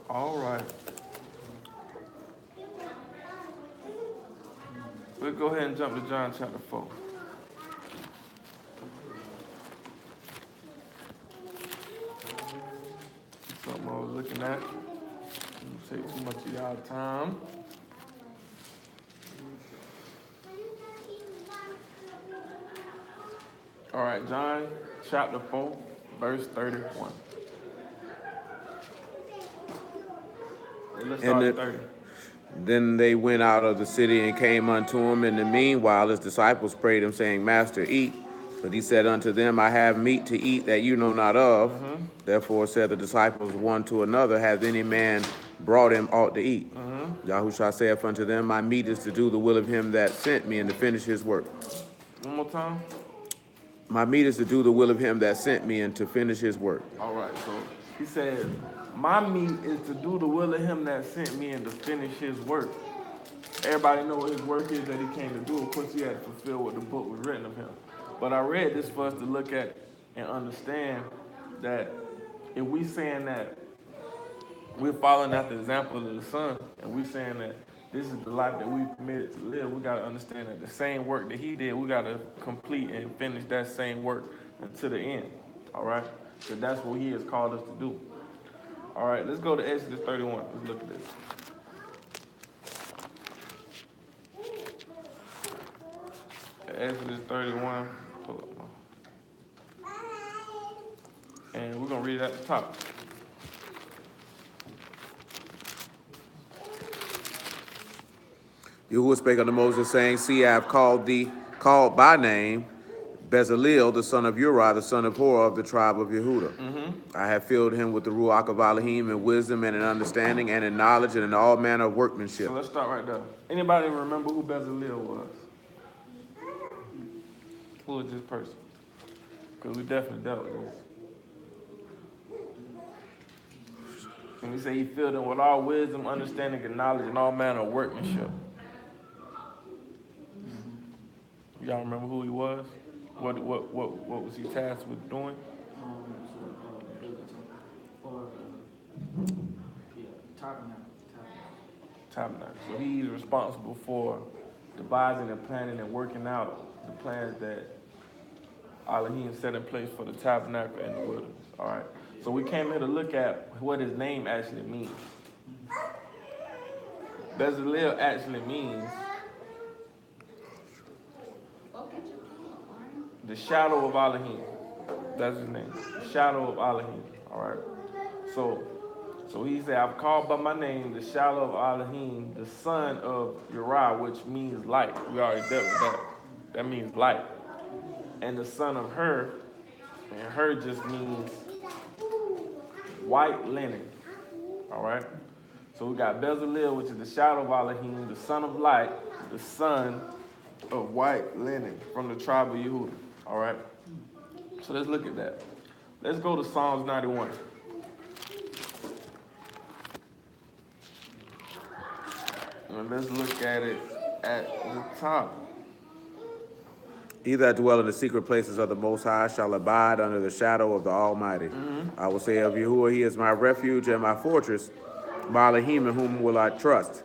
All right. We'll go ahead and jump to John chapter 4. Something I was looking at. Don't take too much of y'all time. All right, John chapter 4, verse 31. Let's start at 30. Then they went out of the city and came unto him. In the meanwhile, his disciples prayed him, saying, Master, eat. But he said unto them, I have meat to eat that you know not of. Therefore said the disciples one to another, Hath any man brought him aught to eat? Yahushua saith unto them, My meat is to do the will of him that sent me and to finish his work. One more time. My meat is to do the will of him that sent me and to finish his work. All right, so he said, my meat is to do the will of him that sent me and to finish his work. Everybody know what his work is that he came to do. Of course, he had to fulfill what the book was written of him. But I read this for us to look at and understand that if we saying that we're following after the example of the Son, and we're saying that this is the life that we permitted to live, we got to understand that the same work that he did, we got to complete and finish that same work until the end. All right? So that's what he has called us to do. All right, let's go to Exodus 31. Let's look at this. Exodus 31. Pull up. And we're going to read it at the top. Yahuwah spake unto Moses, saying, See, I have called thee, called by name, Bezaleel, the son of Uri, the son of Hor, of the tribe of Yehuda. I have filled him with the Ruach of Elohim in wisdom and in understanding and in knowledge and in all manner of workmanship. So let's start right there. Anybody remember who Bezaleel was? Who was this person? Because we definitely dealt with this. And we say he filled him with all wisdom, understanding, and knowledge, and all manner of workmanship. Y'all remember who he was? What was he tasked with doing? Tabernacle. So he's responsible for devising and planning and working out the plans that Elohim set in place for the tabernacle and the wilderness. All right. So we came here to look at what his name actually means. Bezalel actually means the shadow of Elohim. That's his name. The shadow of Elohim. All right. So he said, I've called by my name the shadow of Elohim, the son of Uriah, which means light. We already dealt with that. That means light. And the son of Her, and Her just means white linen. All right. So we got Bezalel, which is the shadow of Elohim, the son of light, the son of white linen from the tribe of Yehuda. All right. So let's look at that. Let's go to Psalms 91. And let's look at it at the top. He that dwell in the secret places of the Most High shall abide under the shadow of the Almighty. I will say of Yahuwah, He is my refuge and my fortress, my Elohim, in whom will I trust.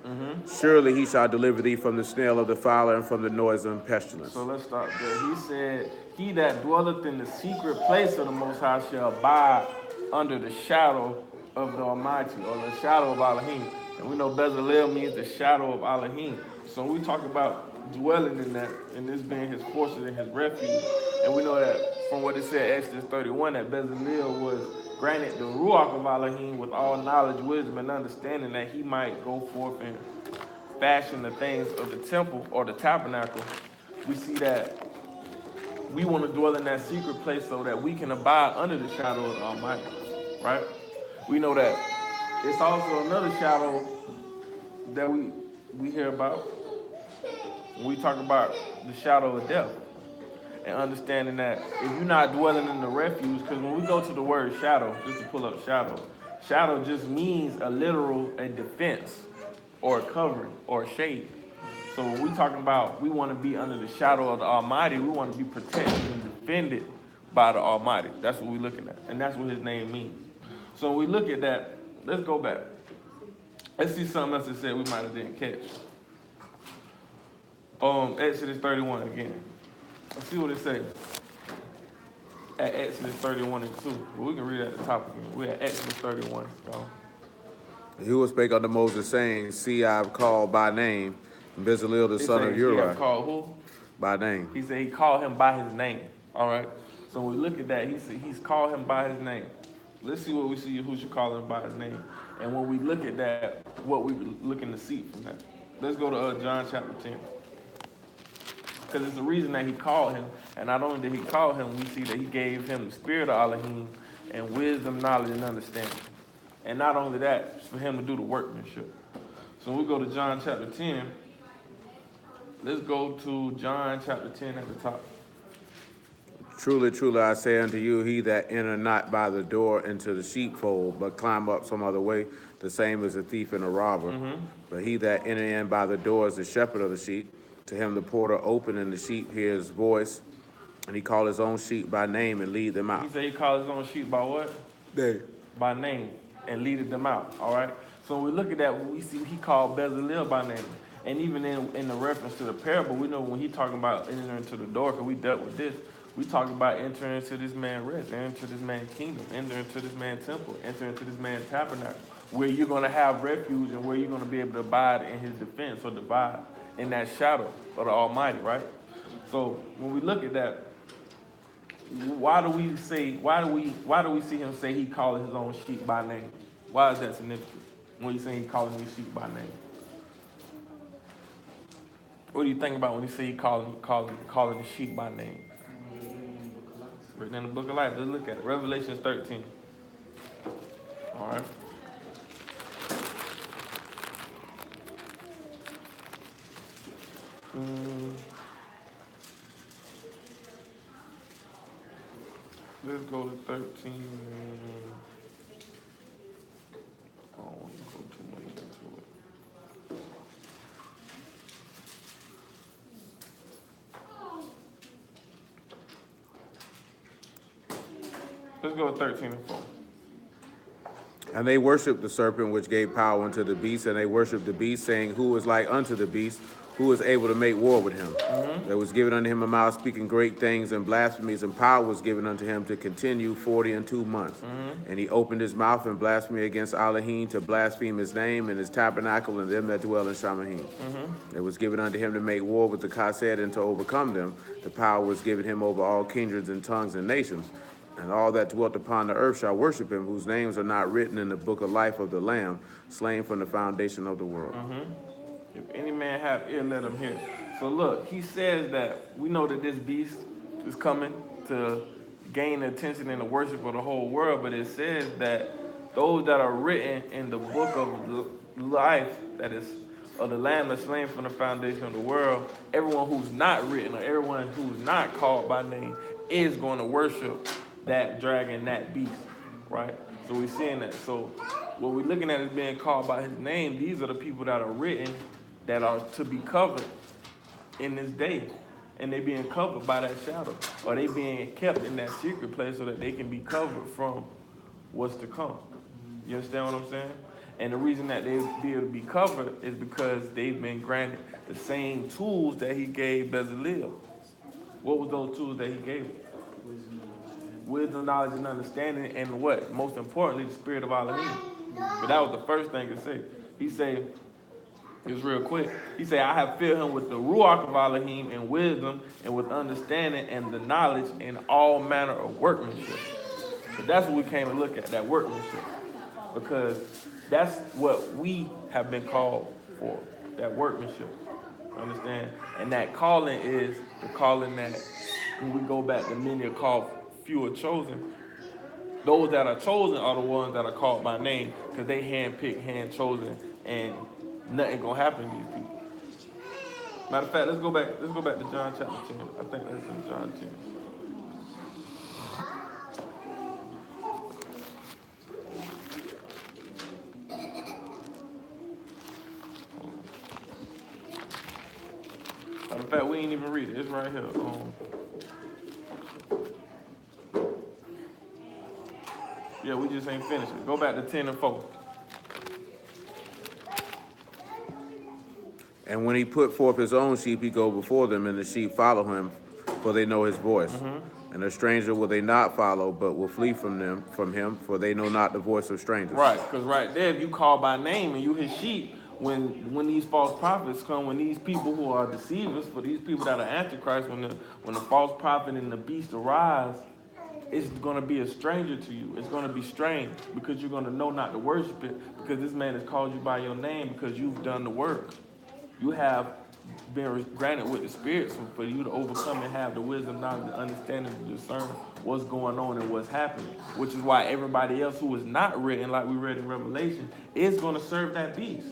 Surely He shall deliver thee from the snare of the fowler and from the noisome pestilence. So let's start there. He said, he that dwelleth in the secret place of the Most High shall abide under the shadow of the Almighty, or the shadow of Elohim. And we know Bezalel means the shadow of Elohim. So we talk about dwelling in that, and this being his fortress and his refuge. And we know that from what it said, Exodus 31, that Bezalel was granted the Ruach of Elohim with all knowledge, wisdom, and understanding that he might go forth and fashion the things of the temple or the tabernacle. We see that we want to dwell in that secret place so that we can abide under the shadow of the Almighty, right? We know that it's also another shadow that we hear about when we talk about the shadow of death, and understanding that if you're not dwelling in the refuge, because when we go to the word shadow, just to pull up shadow just means a defense or a covering or a shade. So when we talking about we want to be under the shadow of the Almighty, we want to be protected and defended by the Almighty. That's what we're looking at, and that's what his name means. So when we look at that, let's go back. Let's see something else that said we might have didn't catch. Exodus 31 again. Let's see what it says. At Exodus 31 and 2. But we can read at the top again. We're at Exodus 31, y'all. Yahuwah spake unto Moses, saying, See, I have called by name Bezalel the son of He have Uri called who? by name. He said he called him by his name. All right. So when we look at that, he said he's called him by his name. Let's see what we see who should call him by his name. And when we look at that, what we looking to see from that. Let's go to John chapter 10. Because it's the reason that he called him. And not only did he call him, we see that he gave him the spirit of Elohim and wisdom, knowledge, and understanding. And not only that, it's for him to do the workmanship. So when we go to John chapter 10, let's go to John chapter 10 at the top. Truly, truly, I say unto you, he that enter not by the door into the sheepfold, but climb up some other way, the same is a thief and a robber. But he that enter in by the door is the shepherd of the sheep. To him the porter open, and the sheep hear his voice, and he call his own sheep by name and lead them out. He said he called his own sheep by what? Name. By name, and leaded them out, all right? So when we look at that, we see he called Bezalel by name. And even in the reference to the parable, we know when he talking about entering into the door, because we dealt with this, we talking about entering into this man's rest, entering into this man's kingdom, entering into this man's temple, entering into this man's tabernacle, where you're going to have refuge and where you're going to be able to abide in his defense or abide in that shadow of the Almighty, right? So when we look at that, why do we see him say he called his own sheep by name? Why is that significant when he's saying he calling his sheep by name? What do you think about when he say he calling the sheep by name? Written in the book of life. Let's look at it. Revelation 13. All right. Let's go to 13. I don't want to go too much into it. Let's go to 13 and 4. And they worshiped the serpent which gave power unto the beast, and they worshiped the beast, saying, Who is like unto the beast? Who is able to make war with him? There was given unto him a mouth speaking great things and blasphemies, and power was given unto him to continue 42 months. And he opened his mouth in blasphemy against Elohim, to blaspheme his name and his tabernacle and them that dwell in Shamahim. It was given unto him to make war with the Chesed and to overcome them. The power was given him over all kindreds and tongues and nations. And all that dwelt upon the earth shall worship him, whose names are not written in the book of life of the Lamb, slain from the foundation of the world. If any man have ear, let him hear. So look, he says that we know that this beast is coming to gain the attention and the worship of the whole world, but it says that those that are written in the book of life, that is of the Lamb that's slain from the foundation of the world, everyone who's not written or everyone who's not called by name is going to worship that dragon, that beast, right? So we're seeing that. So what we're looking at is being called by his name. These are the people that are written that are to be covered in this day. And they being covered by that shadow. Or they being kept in that secret place so that they can be covered from what's to come. You understand what I'm saying? And the reason that they be able to be covered is because they've been granted the same tools that he gave Bezalel. What was those tools that he gave him? Wisdom, knowledge, and understanding, and what? Most importantly, the spirit of Elohim. But that was the first thing to say. He said, it was real quick. He said, I have filled him with the Ruach of Elohim and wisdom and with understanding and the knowledge and all manner of workmanship. But that's what we came to look at, that workmanship. Because that's what we have been called for, that workmanship. Understand? And that calling is the calling that when we go back to many are called, few are chosen. Those that are chosen are the ones that are called by name because they hand-picked, hand-chosen, and nothing gonna happen to these people. Matter of fact, let's go back to John chapter 10. I think that's in John 10. Matter of fact, we ain't even read it. It's right here. Yeah, we just ain't finished it. Go back to 10 and 4. And when he put forth his own sheep, he go before them, and the sheep follow him, for they know his voice. And a stranger will they not follow, but will flee from him, for they know not the voice of strangers. Right, because right there, if you call by name and you his sheep, when these false prophets come, when these people who are deceivers, for these people that are antichrist, when the false prophet and the beast arise, it's going to be a stranger to you. It's going to be strange because you're going to know not to worship it, because this man has called you by your name because you've done the work. You have been granted with the Spirit, so for you to overcome and have the wisdom, knowledge, and understanding to discern what's going on and what's happening, which is why everybody else who is not written, like we read in Revelation, is going to serve that beast.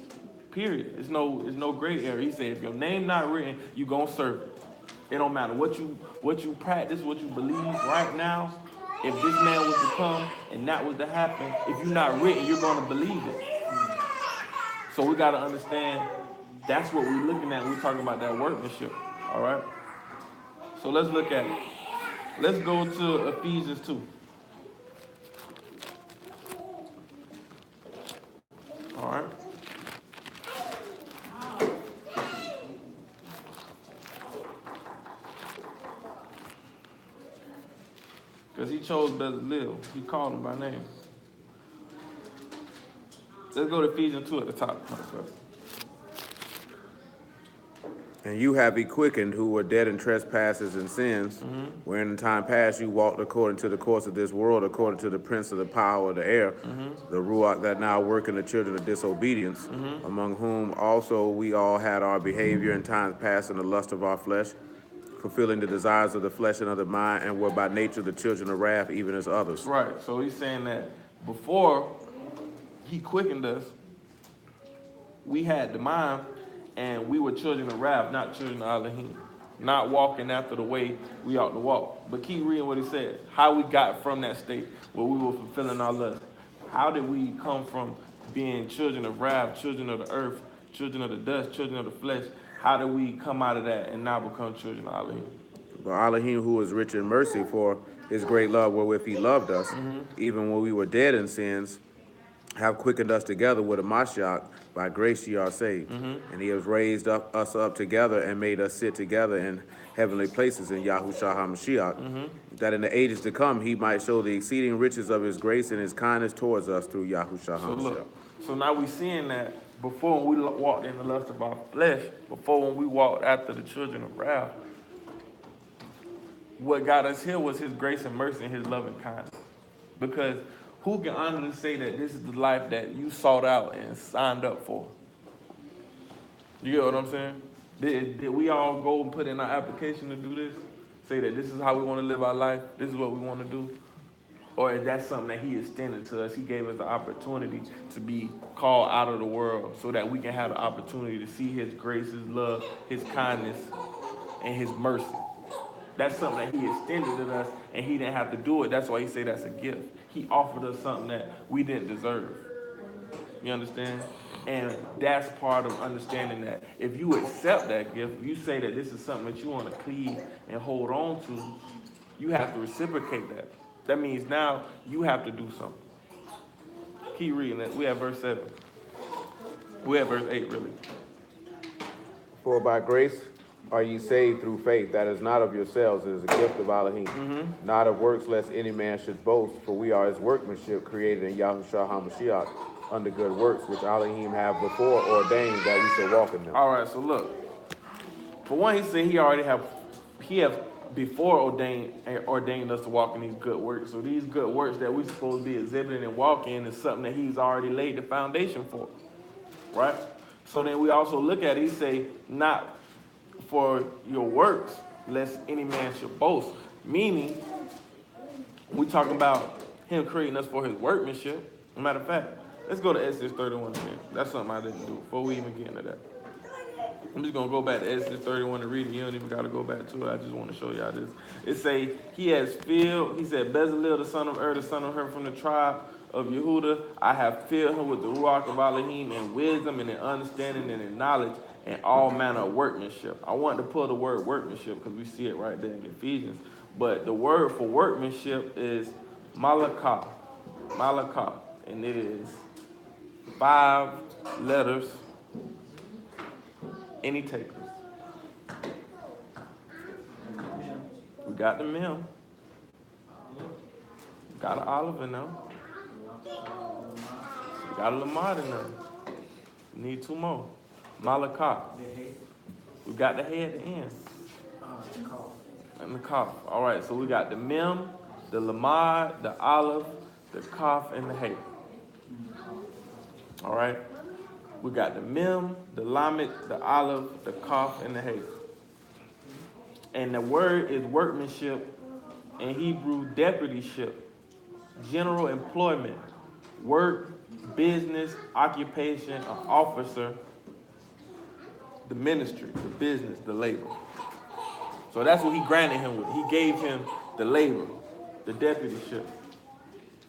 Period. It's no gray area. He said, if your name not written, you gonna serve it. It don't matter what you practice, what you believe right now. If this man was to come and that was to happen, if you're not written, you're gonna believe it. So we gotta understand that's what we're looking at when we're talking about that workmanship. All right. So let's look at it. Let's go to Ephesians 2. All right. Because he chose Bezalel. He called him by name. Let's go to Ephesians 2 at the top. And you have he quickened who were dead in trespasses and sins, wherein in time past you walked according to the course of this world, according to the prince of the power of the air, the Ruach that now work in the children of disobedience, among whom also we all had our behavior in times past in the lust of our flesh, fulfilling the desires of the flesh and of the mind, and were by nature the children of wrath, even as others. Right. So he's saying that before he quickened us, we had the mind, and we were children of wrath, not children of Elohim, not walking after the way we ought to walk. But keep reading what he said. How we got from that state where we were fulfilling our lust. How did we come from being children of wrath, children of the earth, children of the dust, children of the flesh? How did we come out of that and now become children of Elohim? But Elohim, who is rich in mercy for his great love wherewith he loved us, even when we were dead in sins, have quickened us together with a Mashiach. By grace ye are saved. And he has raised us up together and made us sit together in heavenly places in Yahushua HaMashiach, that in the ages to come he might show the exceeding riches of his grace and his kindness towards us through Yahushua HaMashiach. So now we're seeing that before when we walked in the lust of our flesh, before when we walked after the children of wrath, what got us here was his grace and mercy and his love and kindness. Because who can honestly say that this is the life that you sought out and signed up for? You get what I'm saying? Did we all go and put in our application to do this? Say that this is how we want to live our life, this is what we want to do? Or is that something that he extended to us? He gave us the opportunity to be called out of the world so that we can have the opportunity to see his grace, his love, his kindness, and his mercy. That's something that he extended to us, and he didn't have to do it. That's why he say that's a gift. He offered us something that we didn't deserve. You understand? And that's part of understanding that if you accept that gift, if you say that this is something that you want to cleave and hold on to, you have to reciprocate that. That means now you have to do something. Keep reading it. We have verse 7. We have verse 8, really. For by grace are ye saved through faith, that is not of yourselves, it is a gift of Elohim, not of works, lest any man should boast, for we are his workmanship, created in Yahushua HaMashiach, under good works, which Elohim have before ordained that we should walk in them. All right, so look. For one, he said he has before ordained us to walk in these good works. So these good works that we're supposed to be exhibiting and walking in is something that he's already laid the foundation for, right? So then we also look at it, he say, not for your works, lest any man should boast. Meaning, we talking about him creating us for his workmanship. As a matter of fact, let's go to Exodus 31 again. That's something I didn't do before we even get into that. I'm just going to go back to Exodus 31 and read it. You don't even got to go back to it. I just want to show y'all this. It say, he said, Bezalel, the son of the son of Hur from the tribe of Yehuda, I have filled him with the Ruach of Elohim in wisdom and in understanding and in knowledge and all manner of workmanship. I wanted to pull the word workmanship because we see it right there in Ephesians. But the word for workmanship is malakah. Malakah, and it is 5 letters. Any takers? We got the mem. Got an olive in them. We got a lamad in them. We need 2 more. Malakah. We got the head at the end. And the kaf. All right, so we got the mem, the lamad, the olive, the kaf, and the hay. All right. We got the mem, the lamed, the olive, the kaf, and the hay. And the word is workmanship, in Hebrew, deputyship, general employment, work, business, occupation, an officer, the ministry, the business, the labor. So that's what he granted him with. He gave him the labor, the deputyship.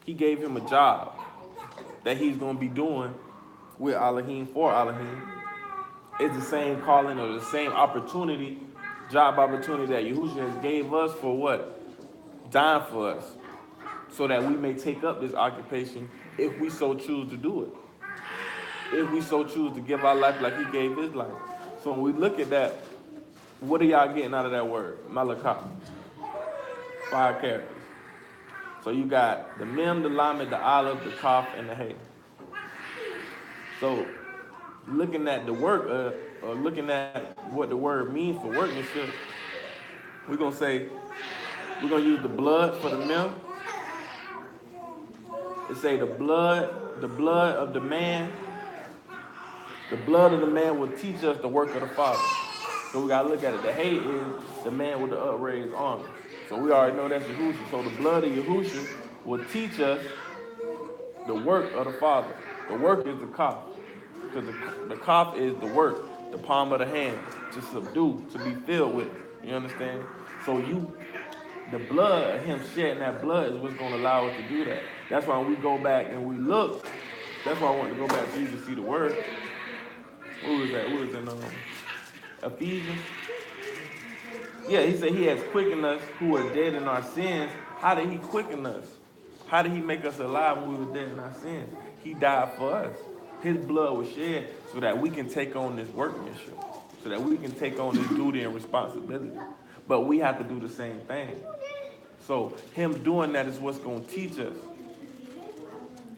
He gave him a job that he's going to be doing with Elohim for Elohim. It's the same calling or the same opportunity, job opportunity that Yahushua has gave us for what? Dying for us, so that we may take up this occupation if we so choose to do it. If we so choose to give our life like he gave his life. So when we look at that, what are y'all getting out of that word? Malakah. 5 characters. So you got the mem, the lamed, the olive, the kaf, and the hay. So looking at the work, or looking at what the word means for workmanship, we're going to use the blood for the mem. It say the blood of the man will teach us the work of the Father. So we gotta look at it. The hay is the man with the upraised arm. So we already know that's Yahushua. So the blood of Yahushua will teach us the work of the Father. The work is the kaf. Because the kaf is the work, the palm of the hand, to subdue, to be filled with. You understand? So the blood, him shedding that blood is what's going to allow us to do that. That's why when we go back and we look, that's why I want to go back to you to see the word. What was that? What was in Ephesians? Yeah, he said he has quickened us who were dead in our sins. How did he quicken us? How did he make us alive when we were dead in our sins? He died for us. His blood was shed so that we can take on this workmanship, so that we can take on this duty and responsibility. But we have to do the same thing. So him doing that is what's going to teach us.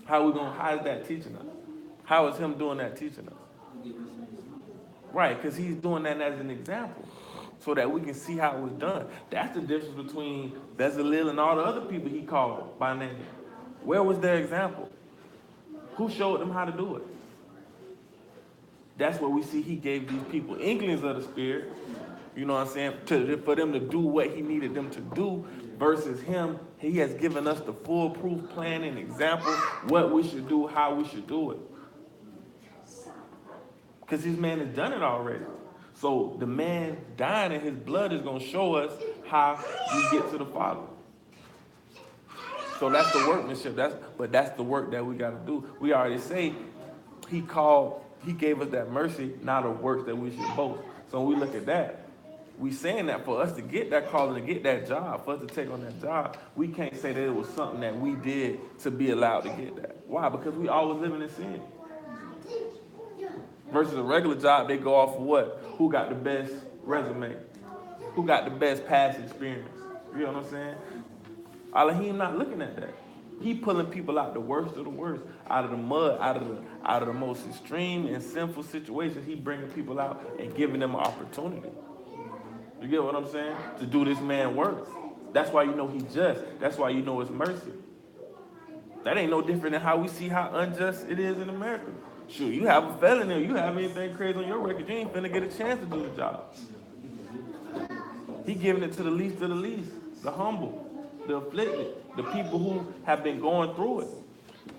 How is that teaching us? How is him doing that teaching us? Right, because he's doing that as an example, so that we can see how it was done. That's the difference between Bezalel and all the other people he called by name. Where was their example? Who showed them how to do it? That's what we see. He gave these people inklings of the Spirit, you know what I'm saying, for them to do what he needed them to do, versus him, he has given us the foolproof plan and example, what we should do, how we should do it. Because this man has done it already. So the man dying in his blood is going to show us how we get to the Father. So that's the workmanship. That's the work that we got to do. We already say he gave us that mercy, not a work that we should boast. So when we look at that, we saying that for us to get that calling, to get that job, for us to take on that job, we can't say that it was something that we did to be allowed to get that. Why? Because we always living in sin. Versus a regular job, they go off of what? Who got the best resume? Who got the best past experience? You know what I'm saying? Elohim not looking at that. He pulling people out the worst of the worst, out of the mud, out of the most extreme and sinful situations. He bringing people out and giving them an opportunity. You get what I'm saying? To do this man work. That's why you know he's just. That's why you know it's mercy. That ain't no different than how we see how unjust it is in America. Shoot, you have a felony, you have anything crazy on your record, you ain't finna get a chance to do the job. He giving it to the least of the least, the humble, the afflicted, the people who have been going through it,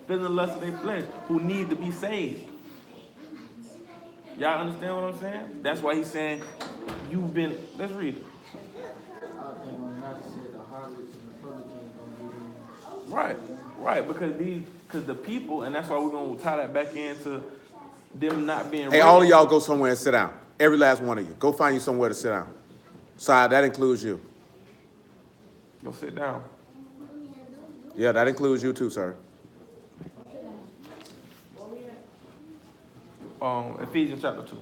feeling the lust of their flesh, who need to be saved. Y'all understand what I'm saying? That's why he's saying, let's read it. Right, because the people, and that's why we're going to tie that back into them not being Hey, all of y'all go somewhere and sit down. Every last one of you. Go find you somewhere to sit down. Side, that includes you. Go sit down. Yeah, that includes you too, sir. Ephesians chapter 2.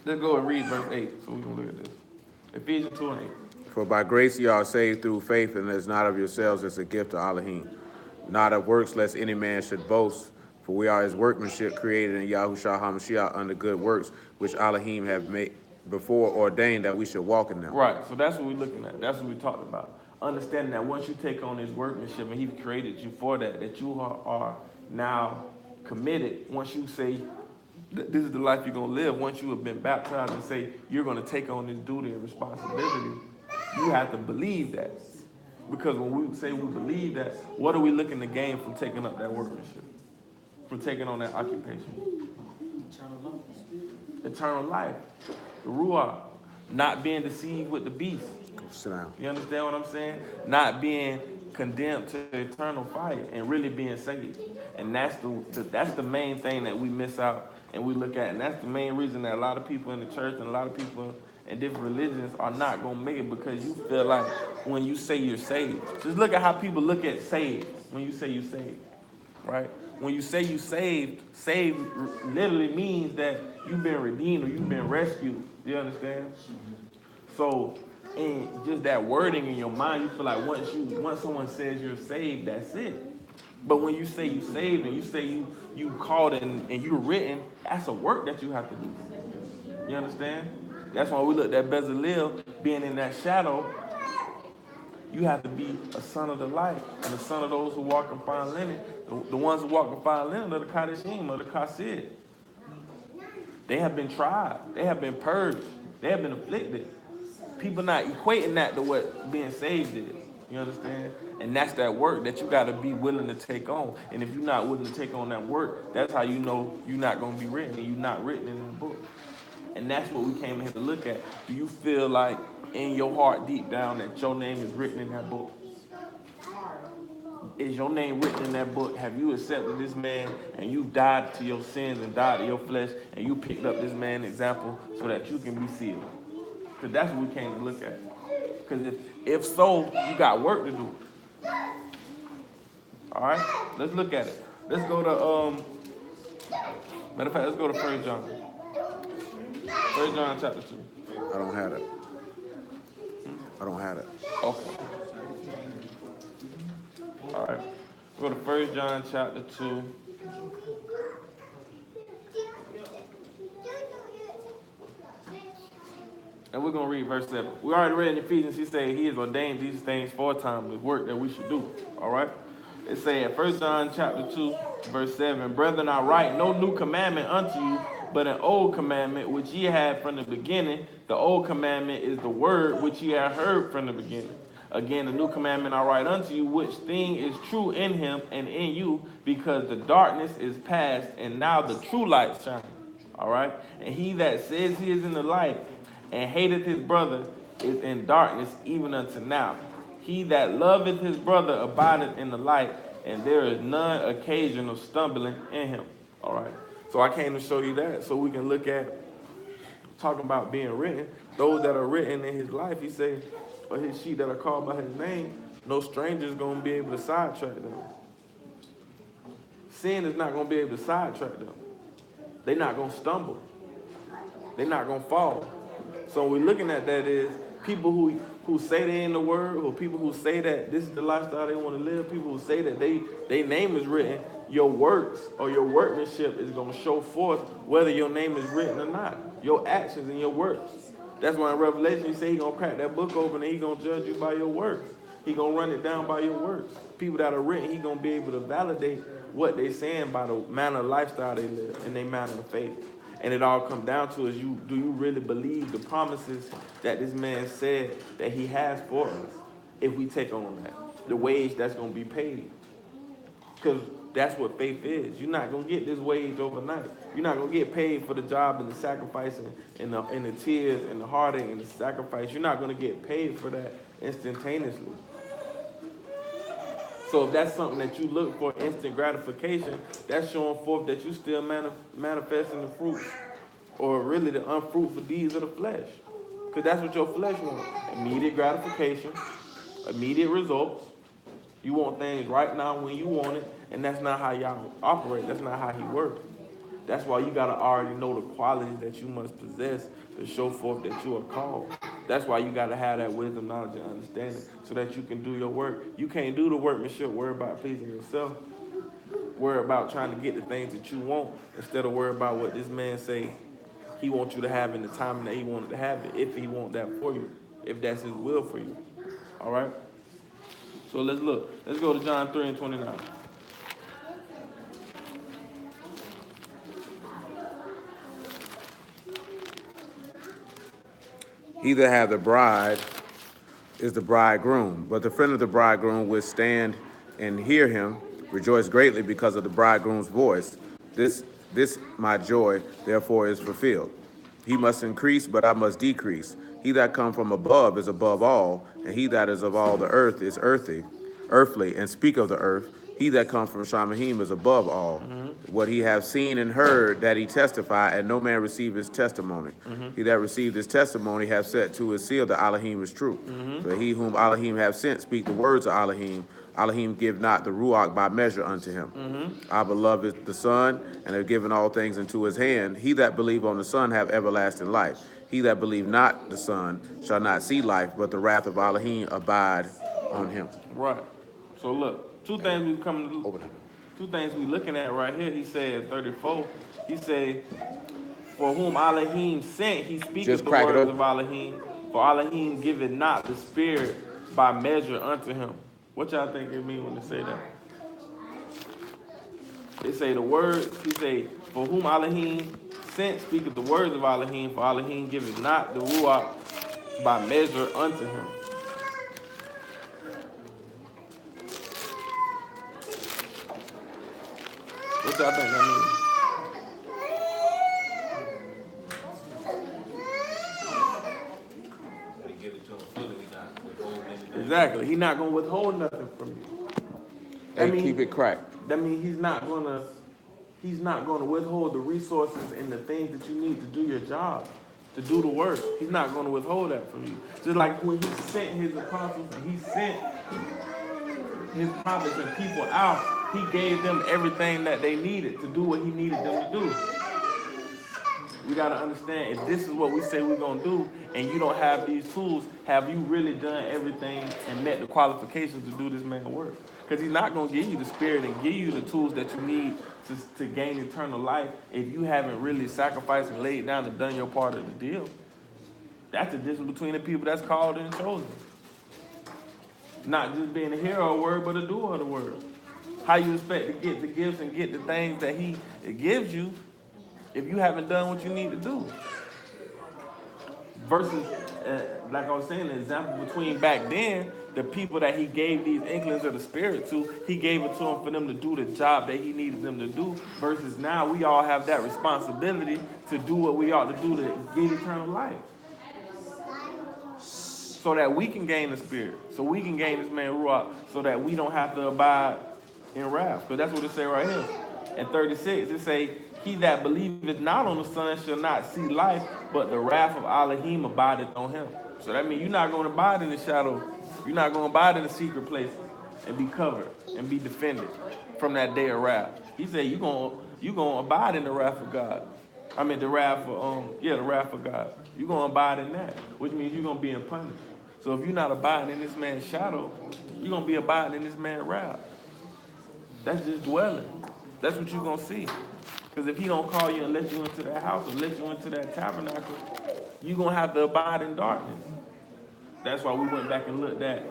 Let's go and read verse 8 so we can look at this. Ephesians 2 and 8. For by grace ye are saved through faith, and it is not of yourselves, it's a gift of Elohim. Not of works, lest any man should boast. For we are his workmanship, created in Yahushua HaMashiach unto good works, which Elohim have made before ordained that we should walk in them. Right, so that's what we're looking at. That's what we talked about. Understanding that once you take on his workmanship and he created you for that, that you are now committed. Once you say, this is the life you're going to live, once you have been baptized and say you're going to take on this duty and responsibility, you have to believe that. Because when we say we believe that, what are we looking to gain from taking up that workmanship? From taking on that occupation? Eternal life. The Ruach. Not being deceived with the beast. Sit down. You understand what I'm saying? Not being condemned to eternal fire and really being saved. And that's the main thing that we miss out and we look at. And that's the main reason that a lot of people in the church and a lot of people in different religions are not going to make it, because you feel like when you say you're saved. Just look at how people look at saved when you say you're saved, right? When you say you saved literally means that you've been redeemed or you've been rescued. You understand? So, in just that wording in your mind, you feel like once someone says you're saved, that's it. But when you say you saved and you say you called and you're written, that's a work that you have to do. You understand? That's why we looked at Bezalel being in that shadow. You have to be a son of the light and a son of those who walk in fine linen. The ones who walk in fine linen are the Kadeshim, or the Kasid. They have been tried. They have been purged. They have been afflicted. People not equating that to what being saved is. You understand? And that's that work that you got to be willing to take on. And if you're not willing to take on that work, that's how you know you're not going to be written and you're not written in the book. And that's what we came here to look at. Do you feel like in your heart deep down that your name is written in that book? Is your name written in that book? Have you accepted this man and you died to your sins and died to your flesh and you picked up this man's example so that you can be sealed? Because that's what we came to look at. Because if so, you got work to do. All right? Let's look at it. Let's go to, matter of fact, let's go to 1 John. 1 John chapter 2. I don't have it. I don't have it. Okay. All right. We'll go to 1 John chapter 2. And we're going to read verse 7. We already read in Ephesians, he said he has ordained these things for a time, the work that we should do. All right? It says, 1 John chapter 2, verse 7, Brethren, I write no new commandment unto you, but an old commandment which ye had from the beginning. The old commandment is the word which ye have heard from the beginning. Again, the new commandment I write unto you, which thing is true in him and in you, because the darkness is past, and now the true light shines. All right? And he that says he is in the light and hateth his brother is in darkness even unto now. He that loveth his brother abideth in the light, and there is none occasion of stumbling in him. All right? So I came to show you that so we can look at talking about being written. Those that are written in his life, he said, or his sheep that are called by his name, no stranger is going to be able to sidetrack them. Sin is not going to be able to sidetrack them. They're not going to stumble. They're not going to fall. So what we're looking at that is people who say they're in the word, or people who say that this is the lifestyle they want to live, people who say that their name is written, your works or your workmanship is going to show forth whether your name is written or not. Your actions and your works. That's why in Revelation he said he's going to crack that book open and he's going to judge you by your works. He's going to run it down by your works. People that are written, he's going to be able to validate what they're saying by the manner of lifestyle they live and their manner of faith. And it all comes down to is do you really believe the promises that this man said that he has for us if we take on that? The wage that's going to be paid. Because that's what faith is. You're not going to get this wage overnight. You're not going to get paid for the job and the sacrifice and the tears and the heartache and the sacrifice. You're not going to get paid for that instantaneously. So if that's something that you look for, instant gratification, that's showing forth that you still manifesting the fruits, or really the unfruitful deeds of the flesh. Because that's what your flesh wants. Immediate gratification, immediate results, You want things right now when you want it, and that's not how y'all operate. That's not how he works. That's why you gotta already know the qualities that you must possess to show forth that you are called. That's why you gotta have that wisdom, knowledge, and understanding so that you can do your work. You can't do the workmanship, worry about pleasing yourself. Worry about trying to get the things that you want instead of worry about what this man say he wants you to have in the time that he wanted to have it, if he want that for you, if that's his will for you. All right? So let's look. Let's go to John 3 and 29. He that hath the bride is the bridegroom, but the friend of the bridegroom will stand and hear him, rejoice greatly because of the bridegroom's voice. This my joy, therefore, is fulfilled. He must increase, but I must decrease. He that come from above is above all, and he that is of all the earth is earthly, and speak of the earth. He that comes from Shamahim is above all. What he hath seen and heard, that he testify, and no man receive his testimony. He that received his testimony hath set to his seal that Elohim is true. For he whom Elohim hath sent speak the words of Elohim. Elohim give not the Ruach by measure unto him. Our beloved is the Son, and have given all things into his hand. He that believe on the Son have everlasting life. He that believe not the Son shall not see life, but the wrath of Elohim abide on him. Right. So look, two things we looking at right here. He said 34. He said, for whom Elohim sent, he speaketh the words of Elohim. For Elohim giveth not the Spirit by measure unto him. What y'all think it mean when they say that? They say the words. He say, for whom Elohim sent, speaketh the words of Elohim. For Elohim giveth not the Ruach by measure unto him. What y'all think that means? Exactly. He's not gonna withhold nothing from you. And keep it cracked. That means he's not gonna withhold the resources and the things that you need to do your job, to do the work. He's not gonna withhold that from you. Just like when he sent his apostles and he sent his prophets and people out, he gave them everything that they needed to do what he needed them to do. We got to understand, if this is what we say we're going to do, and you don't have these tools, have you really done everything and met the qualifications to do this man's work? Because he's not going to give you the Spirit and give you the tools that you need to gain eternal life if you haven't really sacrificed and laid down and done your part of the deal. That's the difference between the people that's called and chosen. Not just being a hearer of the word, but a doer of the word. How you expect to get the gifts and get the things that he gives you if you haven't done what you need to do? Versus, like I was saying, the example between back then, the people that he gave these inklings of the Spirit to, he gave it to them for them to do the job that he needed them to do. Versus now, we all have that responsibility to do what we ought to do to get eternal life. So that we can gain the Spirit. So we can gain this man Ruach. So that we don't have to abide in wrath. Because that's what it say right here. In 36, it say, he that believeth not on the Son shall not see life, but the wrath of Elohim abideth on him. So that means you're not going to abide in the shadow. You're not going to abide in the secret place and be covered and be defended from that day of wrath. He said you're going to abide in the wrath of God. I mean, the wrath of God. You're going to abide in that, which means you're going to be in punishment. So if you're not abiding in this man's shadow, you're going to be abiding in this man's wrath. That's just dwelling. That's what you're going to see. Because if he don't call you and let you into that house or let you into that tabernacle, you're going to have to abide in darkness. That's why we went back and looked at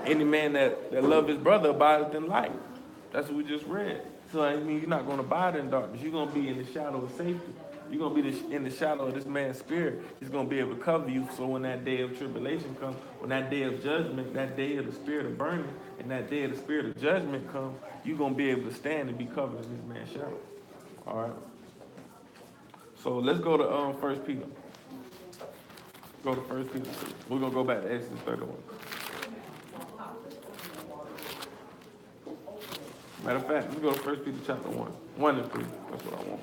any man that loved his brother abideth in light. That's what we just read. So I mean, you're not going to abide in darkness. You're going to be in the shadow of safety. You're going to be in the shadow of this man's spirit. He's going to be able to cover you. So when that day of tribulation comes, when that day of judgment, that day of the spirit of burning, and that day of the spirit of judgment comes, you're going to be able to stand and be covered in this man's shadow. All right? So let's go to 1 Peter. Go to 1 Peter. We're going to go back to Exodus 31. Matter of fact, let's go to 1 Peter chapter 1. 1 and 3. That's what I want.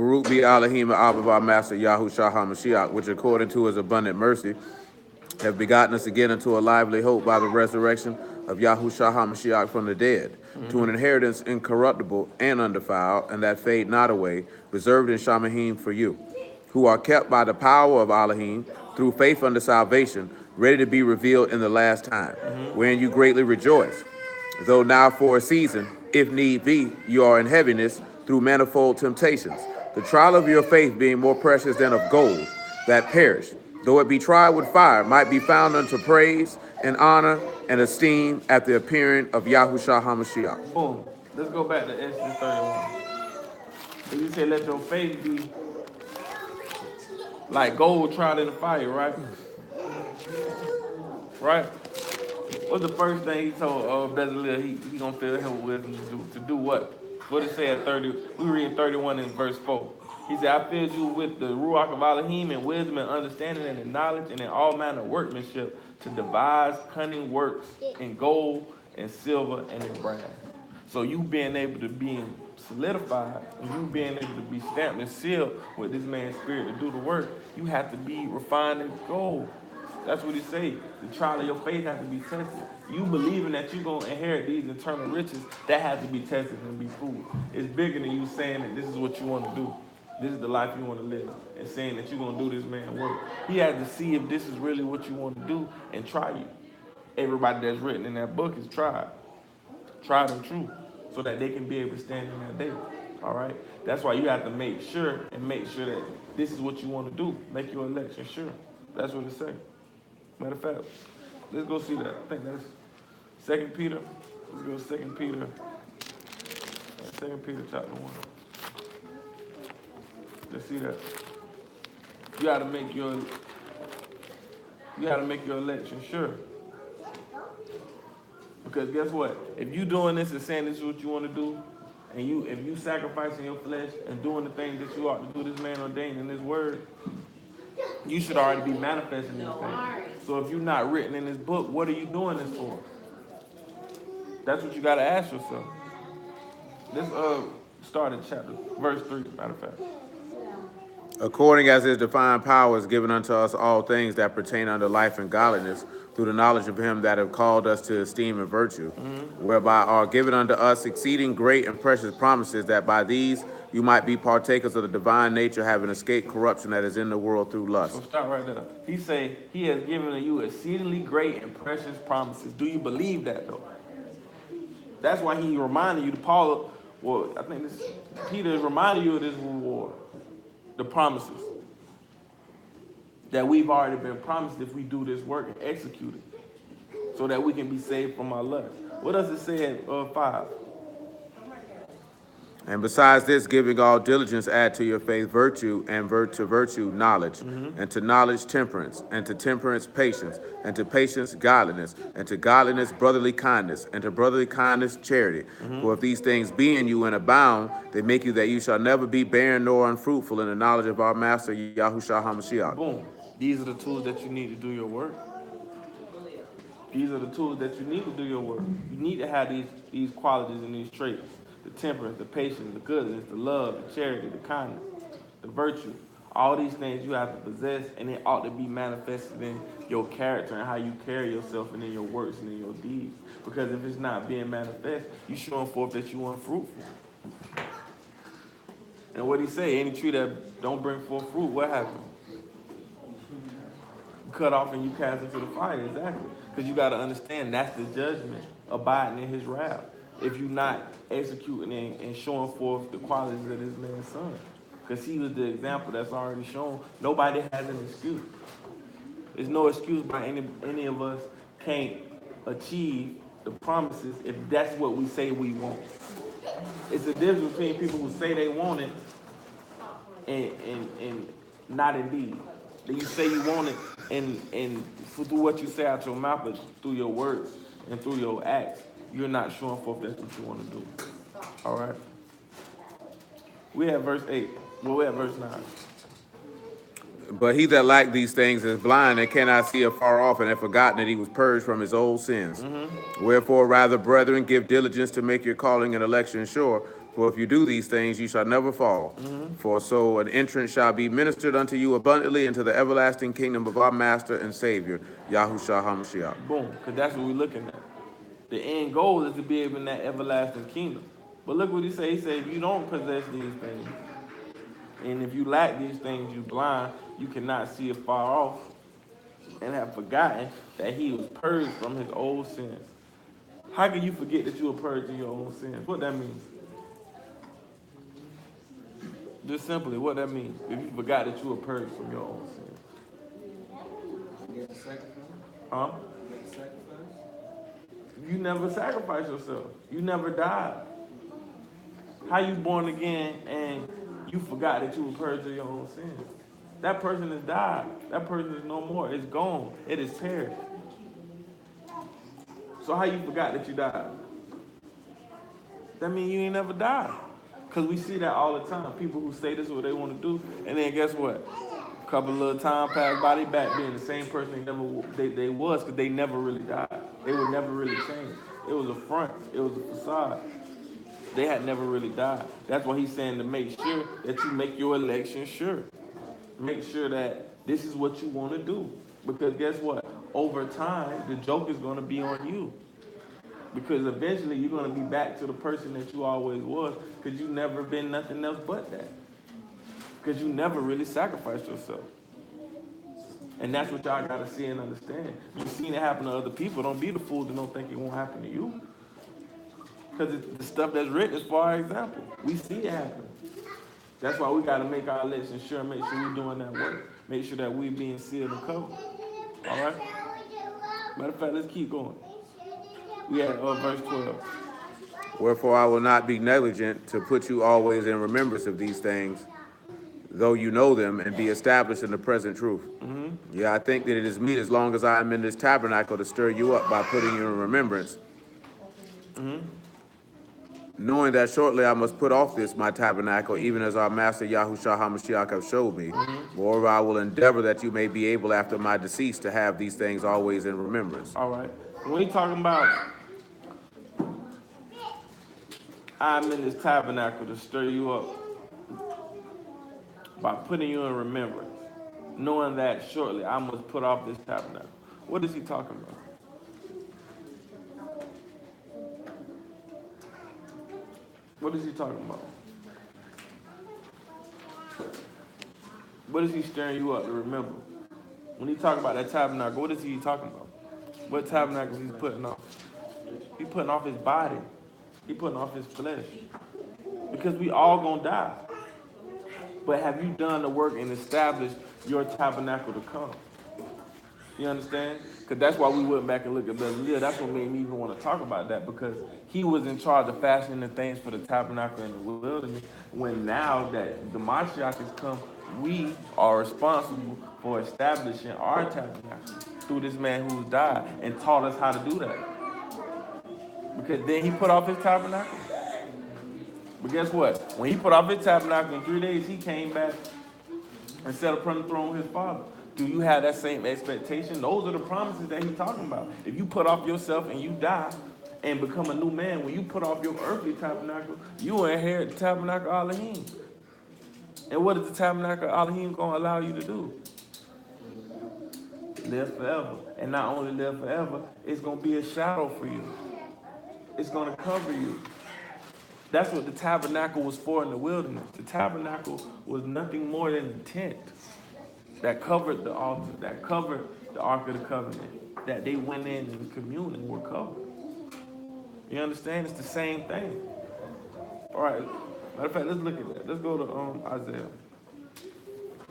Baruch be Elohim Ab of our Master Yahushua HaMashiach, which according to his abundant mercy have begotten us again unto a lively hope by the resurrection of Yahushua HaMashiach from the dead, to an inheritance incorruptible and undefiled, and that fade not away, reserved in Shamahim for you, who are kept by the power of Elohim through faith unto salvation, ready to be revealed in the last time, wherein you greatly rejoice. Though now for a season, if need be, you are in heaviness through manifold temptations, the trial of your faith being more precious than of gold that perish, though it be tried with fire, might be found unto praise and honor and esteem at the appearing of Yahushua HaMashiach. Boom. Let's go back to Exodus 31. So you said, let your faith be like gold tried in the fire, right? Right? What's the first thing he told Bezalel he gonna fill him with to do what? What did it say at 30? We read 31 in verse 4. He said, I filled you with the Ruach of Elohim and wisdom and understanding and in knowledge and in all manner of workmanship to devise cunning works in gold and silver and in brass. So you being able to be solidified and you being able to be stamped and sealed with this man's spirit to do the work, you have to be refined as gold. That's what he say. The trial of your faith has to be tested. You believing that you're going to inherit these eternal riches, that has to be tested and be proved. It's bigger than you saying that this is what you want to do. This is the life you want to live. And saying that you're going to do this man work. He has to see if this is really what you want to do and try you. Everybody that's written in that book is tried. Tried and true. So that they can be able to stand in that day. All right? That's why you have to make sure that this is what you want to do. Make your election sure. That's what it says. Matter of fact, let's go see that. I think that's 2 Peter. Let's go 2 Peter. 2 Peter chapter 1. Let's see that. You gotta make your election sure. Because guess what? If you doing this and saying this is what you want to do, and if you sacrificing your flesh and doing the things that you ought to do, this man ordained in this word, you should already be manifesting these things. So if you're not written in this book, what are you doing this for? That's what you got to ask yourself. Let's start at verse 3, matter of fact. According as his divine power is given unto us all things that pertain unto life and godliness, through the knowledge of him that have called us to esteem and virtue, whereby are given unto us exceeding great and precious promises, that by these you might be partakers of the divine nature, having escaped corruption that is in the world through lust. So stop right there. He say he has given to you exceedingly great and precious promises. Do you believe that though? That's why he reminded you, Paul. Well, I think Peter is reminding you of this reward, the promises that we've already been promised if we do this work and execute it, so that we can be saved from our lust. What does it say at 5? And besides this, giving all diligence, add to your faith virtue, and to virtue knowledge, and to knowledge temperance, and to temperance patience, and to patience godliness, and to godliness brotherly kindness, and to brotherly kindness charity. For if these things be in you and abound, they make you that you shall never be barren nor unfruitful in the knowledge of our Master Yahushua HaMashiach. Boom. These are the tools that you need to do your work. These are the tools that you need to do your work. You need to have these qualities and these traits. The temperance, the patience, the goodness, the love, the charity, the kindness, the virtue. All these things you have to possess, and it ought to be manifested in your character and how you carry yourself and in your works and in your deeds. Because if it's not being manifest, you showing forth that you unfruitful. And what he say, any tree that don't bring forth fruit, what happens? Cut off and you cast into the fire, exactly. Because you got to understand that's the judgment, abiding in his wrath. If you're not executing and showing forth the qualities of this man's son. Because he was the example that's already shown. Nobody has an excuse. There's no excuse by any of us can't achieve the promises if that's what we say we want. It's the difference between people who say they want it and not indeed. That you say you want it and through what you say out your mouth, but through your words and through your acts, you're not showing forth that's what you want to do. All right? We have verse 8. Well, we have verse 9. But he that lacked these things is blind and cannot see afar off, and hath forgotten that he was purged from his old sins. Wherefore, rather, brethren, give diligence to make your calling and election sure. For if you do these things, you shall never fall. For so an entrance shall be ministered unto you abundantly into the everlasting kingdom of our Master and Savior, Yahushua HaMashiach. Boom, because that's what we're looking at. The end goal is to be able in that everlasting kingdom. But look what he said. He said, if you don't possess these things, and if you lack these things, you blind, you cannot see afar off, and have forgotten that he was purged from his old sins. How can you forget that you were purged in your own sins? What that means? Just simply, what that means? If you forgot that you were purged from your own sins. Huh? You never sacrificed yourself. You never died. How you born again and you forgot that you were purged of your own sins? That person has died. That person is no more. It's gone. It is perished. So how you forgot that you died? That means you ain't never died. Because we see that all the time. People who say this is what they want to do, and then guess what? A couple of little time passed by, they back being the same person they was, because they never really died. They would never really change. It was a front. It was a facade. They had never really died. That's why he's saying to make sure that you make your election sure. Make sure that this is what you want to do. Because guess what? Over time, the joke is going to be on you. Because eventually you're going to be back to the person that you always was, because you never been nothing else but that. Because you never really sacrificed yourself. And that's what y'all got to see and understand. You've seen it happen to other people. Don't be the fool that don't think it won't happen to you. Because the stuff that's written is for our example. We see it happen. That's why we got to make our election sure, make sure we're doing that work. Make sure that we being sealed and covered. All right? Matter of fact, let's keep going. We at verse 12. Wherefore I will not be negligent to put you always in remembrance of these things, though you know them, and be established in the present truth. Yeah, I think that it is meet, as long as I am in this tabernacle, to stir you up by putting you in remembrance. Knowing that shortly I must put off this my tabernacle, even as our Master Yahushua HaMashiach have showed me. Moreover, I will endeavor that you may be able after my decease to have these things always in remembrance. All right. When he's talking about I'm in this tabernacle to stir you up by putting you in remembrance, knowing that shortly I must put off this tabernacle. What is he talking about? What is he talking about? What is he stirring you up to remember? When he talking about that tabernacle, what is he talking about? What tabernacle he's putting off? He's putting off his body. He's putting off his flesh. Because we all gonna die. But have you done the work and established your tabernacle to come? You understand? Because that's why we went back and looked at Brother Leah. That's what made me even want to talk about that, because he was in charge of fashioning the things for the tabernacle in the wilderness. When now that the Mashiach has come, we are responsible for establishing our tabernacle through this man who's died and taught us how to do that. Because then he put off his tabernacle. But guess what? When he put off his tabernacle in 3 days, he came back and sat upon the throne with his Father. Do you have that same expectation? Those are the promises that he's talking about. If you put off yourself and you die and become a new man, when you put off your earthly tabernacle, you will inherit the tabernacle of Elohim. And what is the tabernacle of Elohim going to allow you to do? Live forever. And not only live forever, it's going to be a shadow for you. It's going to cover you. That's what the tabernacle was for in the wilderness. The tabernacle was nothing more than a tent that covered the altar, that covered the Ark of the Covenant, that they went in and communed and were covered. You understand? It's the same thing. All right. Matter of fact, let's look at that. Let's go to Isaiah.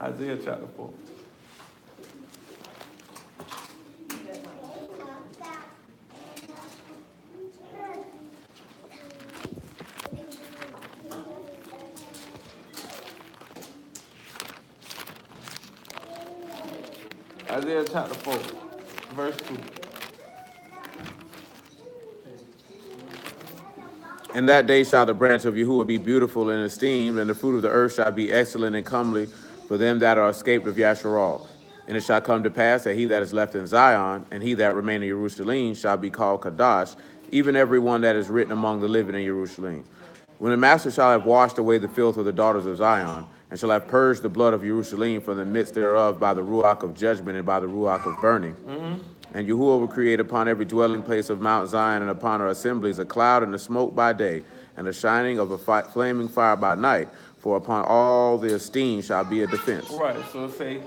Isaiah chapter 4. Isaiah chapter 4, verse 2. In that day shall the branch of Yahuwah be beautiful and esteemed, and the fruit of the earth shall be excellent and comely for them that are escaped of Yasharal. And it shall come to pass that he that is left in Zion, and he that remain in Jerusalem, shall be called Kadash, even every one that is written among the living in Jerusalem. When the master shall have washed away the filth of the daughters of Zion, and shall have purged the blood of Jerusalem from the midst thereof by the ruach of judgment and by the ruach of burning, and Yahuwah will create upon every dwelling place of Mount Zion and upon her assemblies a cloud and a smoke by day, and a shining of a flaming fire by night. For upon all the esteem shall be a defense. Right, so it say,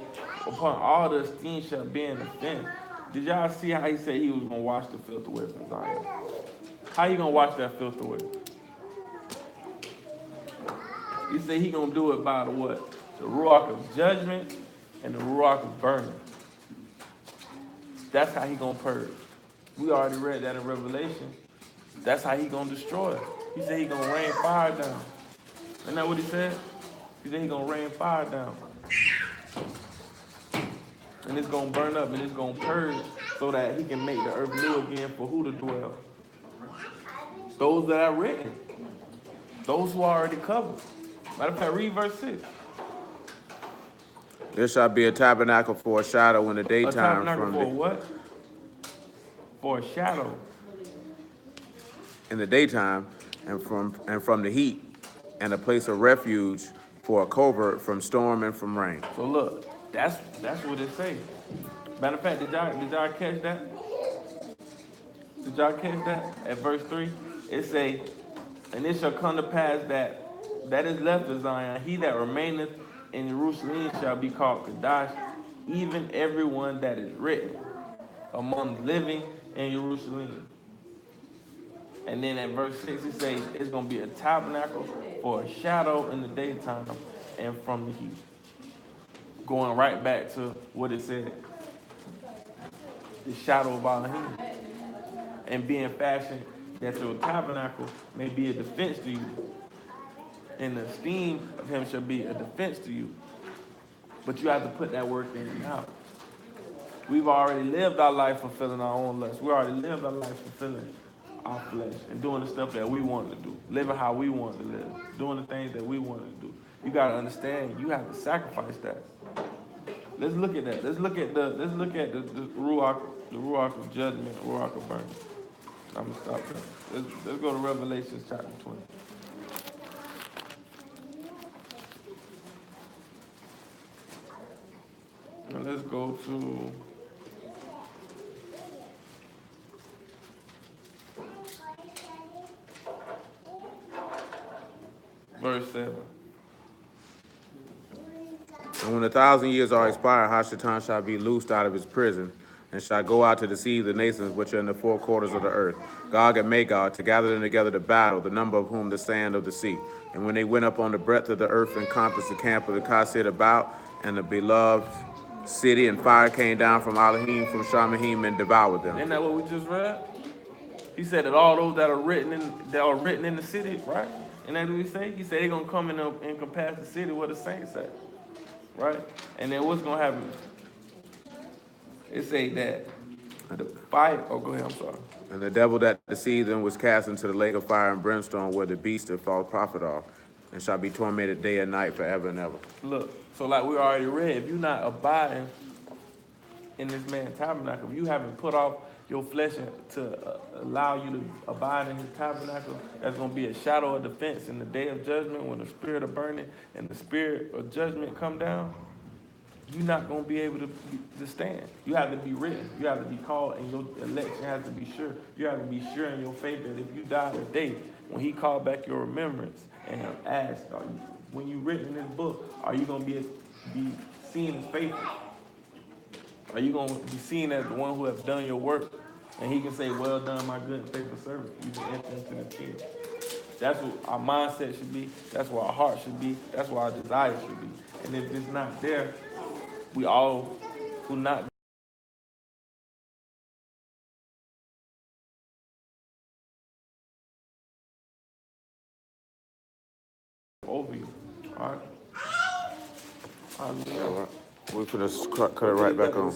upon all the esteem shall be an offense. Did y'all see how he said he was going to wash the filth away from Zion? How you going to wash that filth away? He said he going to do it by the what? The ruach of judgment and the ruach of burning. That's how he going to purge. We already read that in Revelation. That's how he going to destroy it. He said he going to rain fire down. Isn't that what he said? He said he going to rain fire down. And it's going to burn up and it's going to purge so that he can make the earth new again for who to dwell. Those that are written. Those who are already covered. Matter of fact, read verse 6. There shall be a tabernacle for a shadow in the daytime. A tabernacle for what? For a shadow. In the daytime, and from the heat, and a place of refuge for a covert from storm and from rain. So look, that's what it says. Matter of fact, did y'all catch that? Did y'all catch that? At verse 3, it say, and it shall come to pass that is left of Zion, he that remaineth in Jerusalem shall be called Kadash, even everyone that is written among living in Jerusalem. And then at verse 6 it says it's going to be a tabernacle for a shadow in the daytime and from the heat. Going right back to what it said. The shadow of Elohim. And being fashioned that your tabernacle may be a defense to you. And the esteem of him shall be a defense to you. But you have to put that work in and out. We've already lived our life fulfilling our own lusts. We already lived our life fulfilling our flesh and doing the stuff that we want to do, living how we want to live, doing the things that we want to do. You got to understand, you have to sacrifice that. Let's look at that. Let's look at the ruach of judgment, the ruach of burning. I'm gonna stop there. Let's go to Revelation chapter 20. Now let's go to verse 7. And when 1,000 years are expired, Hashatan shall be loosed out of his prison, and shall go out to deceive the nations which are in the four quarters of the earth, Gog and Magog, to gather them together to battle, the number of whom the sand of the sea. And when they went up on the breadth of the earth and compassed the camp of the Kassid about, and the beloved city, and fire came down from Elohim, from Shamahim, and devoured them. Isn't that what we just read? He said that all those that are written in the city, right? And that's what he said. He said they're gonna come in and compass the city where the saints at, right? And then what's gonna happen? It say that the fire. Oh, go ahead. I'm sorry. And the devil that deceived them was cast into the lake of fire and brimstone, where the beast and false prophet are, and shall be tormented day and night forever and ever. Look, so like we already read, if you're not abiding in this man's tabernacle, if you haven't put off your flesh to allow you to abide in his tabernacle, that's going to be a shadow of defense in the day of judgment when the spirit of burning and the spirit of judgment come down. You're not going to be able to stand. You have to be written. You have to be called, and your election has to be sure. You have to be sure in your faith that if you die today, when he called back your remembrance and asked, when you written in this book, are you going to be seen as faithful? Are you going to be seen as the one who has done your work? And he can say, well done, my good and faithful servant. You can enter into the kingdom. That's what our mindset should be. That's what our heart should be. That's what our desire should be. And if it's not there, we all who not over you. All right. We're going to cut it right back on.